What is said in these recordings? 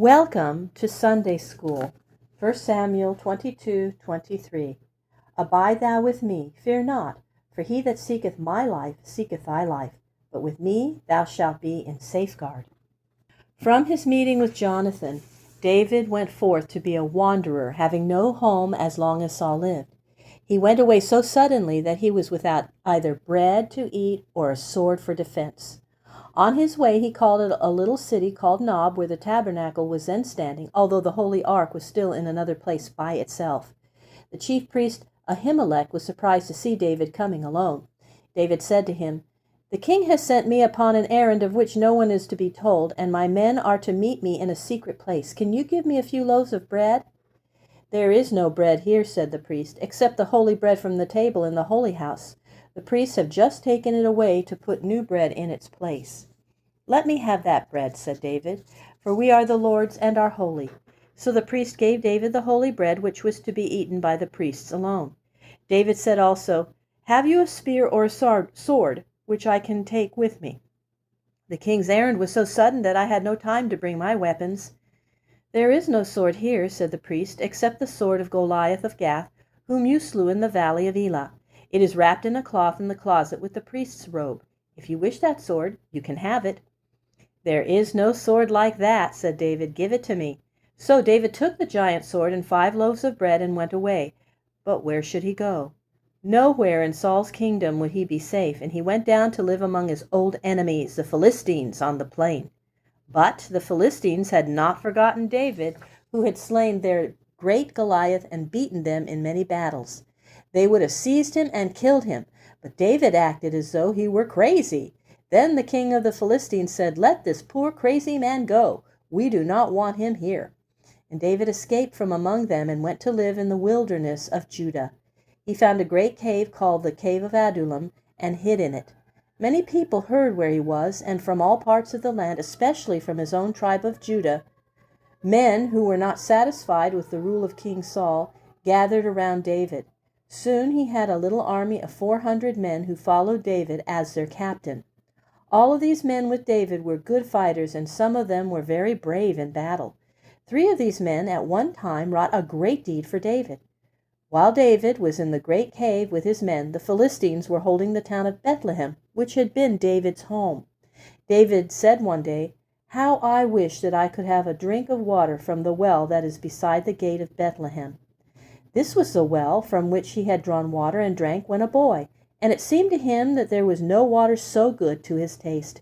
Welcome to Sunday School, 1 Samuel 22:23. Abide thou with me, fear not, for he that seeketh my life seeketh thy life, but with me thou shalt be in safeguard. From his meeting with Jonathan, David went forth to be a wanderer, having no home as long as Saul lived. He went away so suddenly that he was without either bread to eat or a sword for defense. On his way he called at a little city called Nob, where the tabernacle was then standing, although the holy ark was still in another place by itself. The chief priest Ahimelech was surprised to see David coming alone. David said to him, "The king has sent me upon an errand of which no one is to be told, and my men are to meet me in a secret place. Can you give me a few loaves of bread?" "There is no bread here," said the priest, "except the holy bread from the table in the holy house. The priests have just taken it away to put new bread in its place." "Let me have that bread," said David, "for we are the Lord's and are holy." So the priest gave David the holy bread, which was to be eaten by the priests alone. David said also, "Have you a spear or a sword, which I can take with me?" "The king's errand was so sudden that I had no time to bring my weapons." "There is no sword here," said the priest, "except the sword of Goliath of Gath, whom you slew in the valley of Elah. It is wrapped in a cloth in the closet with the priest's robe. If you wish that sword, you can have it." "There is no sword like that," said David. "Give it to me." So David took the giant sword and 5 loaves of bread and went away. But where should he go? Nowhere in Saul's kingdom would he be safe, and he went down to live among his old enemies, the Philistines, on the plain. But the Philistines had not forgotten David, who had slain their great Goliath and beaten them in many battles. They would have seized him and killed him, but David acted as though he were crazy. Then the king of the Philistines said, "Let this poor crazy man go. We do not want him here." And David escaped from among them and went to live in the wilderness of Judah. He found a great cave called the Cave of Adullam and hid in it. Many people heard where he was, and from all parts of the land, especially from his own tribe of Judah, men who were not satisfied with the rule of King Saul gathered around David. Soon he had a little army of 400 men who followed David as their captain. All of these men with David were good fighters, and some of them were very brave in battle. 3 of these men at one time wrought a great deed for David. While David was in the great cave with his men, the Philistines were holding the town of Bethlehem, which had been David's home. David said one day, "How I wish that I could have a drink of water from the well that is beside the gate of Bethlehem." This was the well from which he had drawn water and drank when a boy, and it seemed to him that there was no water so good to his taste.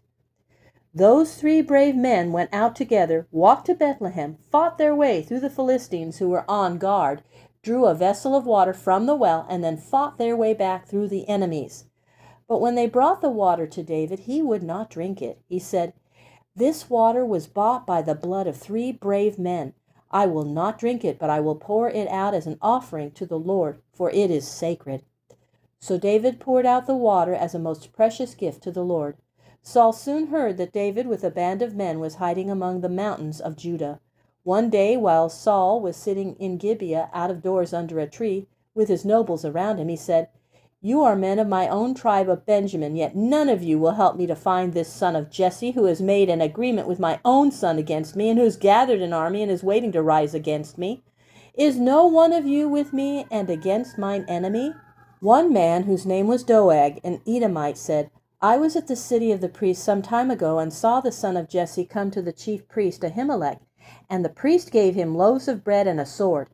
Those 3 brave men went out together, walked to Bethlehem, fought their way through the Philistines who were on guard, drew a vessel of water from the well, and then fought their way back through the enemies. But when they brought the water to David, he would not drink it. He said, "This water was bought by the blood of 3 brave men. I will not drink it, but I will pour it out as an offering to the Lord, for it is sacred." So David poured out the water as a most precious gift to the Lord. Saul soon heard that David with a band of men was hiding among the mountains of Judah. One day, while Saul was sitting in Gibeah out of doors under a tree, with his nobles around him, he said, "You are men of my own tribe of Benjamin, yet none of you will help me to find this son of Jesse, who has made an agreement with my own son against me, and who has gathered an army and is waiting to rise against me. Is no one of you with me and against mine enemy?" One man, whose name was Doeg, an Edomite, said, "I was at the city of the priests some time ago and saw the son of Jesse come to the chief priest Ahimelech, and the priest gave him loaves of bread and a sword."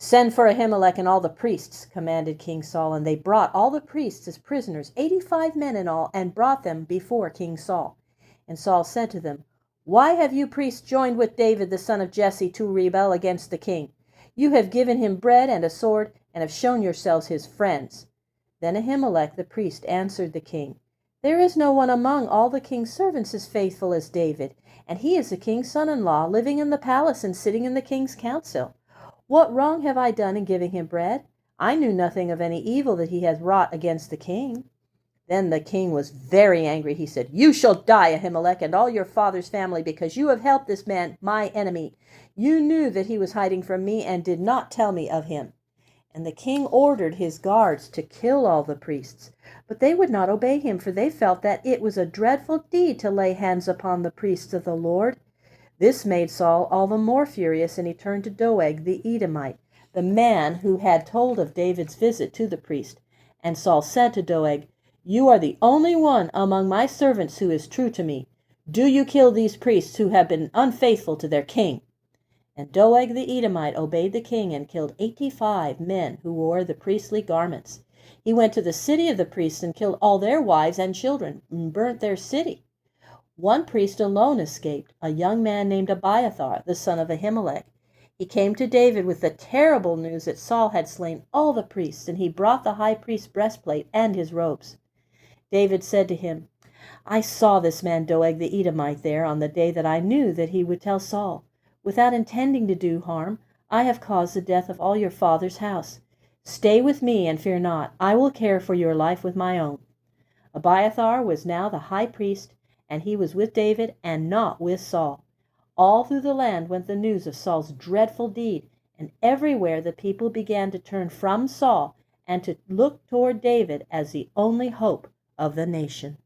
"Send for Ahimelech and all the priests," commanded King Saul, and they brought all the priests as prisoners, 85 men in all, and brought them before King Saul. And Saul said to them, "Why have you priests joined with David the son of Jesse to rebel against the king? You have given him bread and a sword, and have shown yourselves his friends." Then Ahimelech the priest answered the king, "There is no one among all the king's servants as faithful as David, and he is the king's son-in-law, living in the palace and sitting in the king's council. What wrong have I done in giving him bread? I knew nothing of any evil that he has wrought against the king." Then the king was very angry. He said, "You shall die, Ahimelech, and all your father's family, because you have helped this man, my enemy. You knew that he was hiding from me and did not tell me of him." And the king ordered his guards to kill all the priests. But they would not obey him, for they felt that it was a dreadful deed to lay hands upon the priests of the Lord. This made Saul all the more furious, and he turned to Doeg the Edomite, the man who had told of David's visit to the priest. And Saul said to Doeg, "You are the only one among my servants who is true to me. Do you kill these priests who have been unfaithful to their king?" And Doeg the Edomite obeyed the king and killed 85 men who wore the priestly garments. He went to the city of the priests and killed all their wives and children and burnt their city. One priest alone escaped, a young man named Abiathar, the son of Ahimelech. He came to David with the terrible news that Saul had slain all the priests, and he brought the high priest's breastplate and his robes. David said to him, "I saw this man Doeg the Edomite there on the day that I knew that he would tell Saul. Without intending to do harm, I have caused the death of all your father's house. Stay with me and fear not. I will care for your life with my own." Abiathar was now the high priest, and he was with David and not with Saul. All through the land went the news of Saul's dreadful deed, and everywhere the people began to turn from Saul and to look toward David as the only hope of the nation.